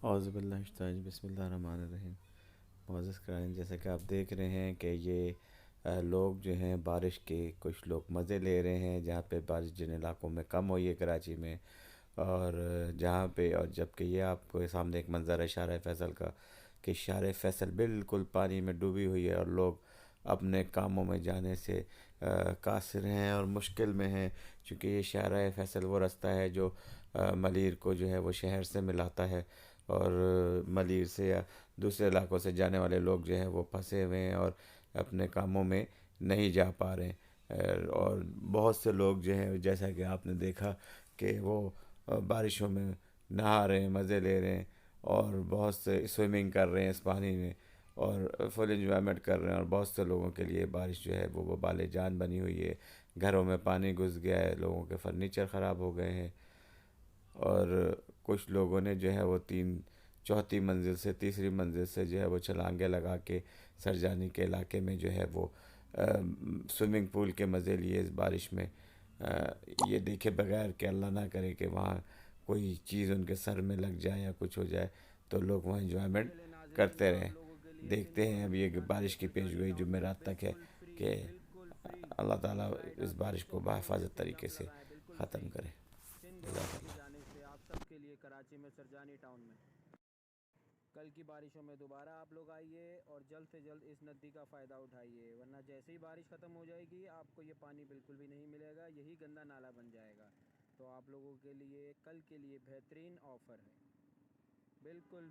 اعوذ باللہ من الشیطان الرجیم، بسم اللہ الرحمن الرحیم۔ معزز کرائم، جیسا کہ آپ دیکھ رہے ہیں کہ یہ لوگ جو ہیں بارش کے کچھ لوگ مزے لے رہے ہیں، جہاں پہ بارش جن علاقوں میں کم ہوئی ہے کراچی میں، اور جہاں پہ اور جبکہ یہ آپ کو سامنے ایک منظر ہے شارع فیصل کا کہ شارع فیصل بالکل پانی میں ڈوبی ہوئی ہے، اور لوگ اپنے کاموں میں جانے سے قاصر ہیں اور مشکل میں ہیں، چونکہ یہ شارع فیصل وہ رستہ ہے جو ملیر کو جو ہے وہ شہر سے ملاتا ہے، اور ملیر سے یا دوسرے علاقوں سے جانے والے لوگ جو ہیں وہ پھنسے ہوئے ہیں اور اپنے کاموں میں نہیں جا پا رہے ہیں، اور بہت سے لوگ جو ہیں جیسا کہ آپ نے دیکھا کہ وہ بارشوں میں نہا رہے ہیں، مزے لے رہے ہیں، اور بہت سے سوئمنگ کر رہے ہیں اس پانی میں، اور فل انجوائمنٹ کر رہے ہیں، اور بہت سے لوگوں کے لیے بارش جو ہے وہ وبال جان بنی ہوئی ہے۔ گھروں میں پانی گھس گیا ہے، لوگوں کے فرنیچر خراب ہو گئے ہیں، اور کچھ لوگوں نے جو ہے وہ چوتھی منزل سے تیسری منزل سے جو ہے وہ چھلانگیں لگا کے سرجانی کے علاقے میں جو ہے وہ سوئمنگ پول کے مزے لیے اس بارش میں۔ یہ دیکھے بغیر کہ اللہ نہ کرے کہ وہاں کوئی چیز ان کے سر میں لگ جائے یا کچھ ہو جائے، تو لوگ وہاں انجوائمنٹ چلے ناظرین، کرتے رہیں۔ آپ لوگوں کے لیے دیکھتے سندھ ہیں اور اب یہ تلنگانہ بارش کے کی پیش سرجانی گوئی ٹاؤن میں جمعرات تک ہے بالکل فری کہ بالکل فری اللہ تعالیٰ اس رائڈر بارش کو 24 گھنٹے بحفاظت طریقے سسٹم سے لگائیں، بالکل ختم فری کرے۔ سندھ جزاک گورنمنٹ کی اللہ۔ جانب سے آپ سب کے لیے کراچی میں سرجانی ٹاؤن میں کل کی بارشوں میں دوبارہ آپ لوگ آئیے اور جلد سے جلد اس ندی کا فائدہ اٹھائیے، ورنہ جیسے ہی بارش ختم ہو جائے گی آپ کو یہ پانی بالکل بھی نہیں ملے گا، یہی گندا نالا بن جائے گا۔ تو آپ لوگوں کے لیے کل کے لیے بہترین آفر ہے، بالکل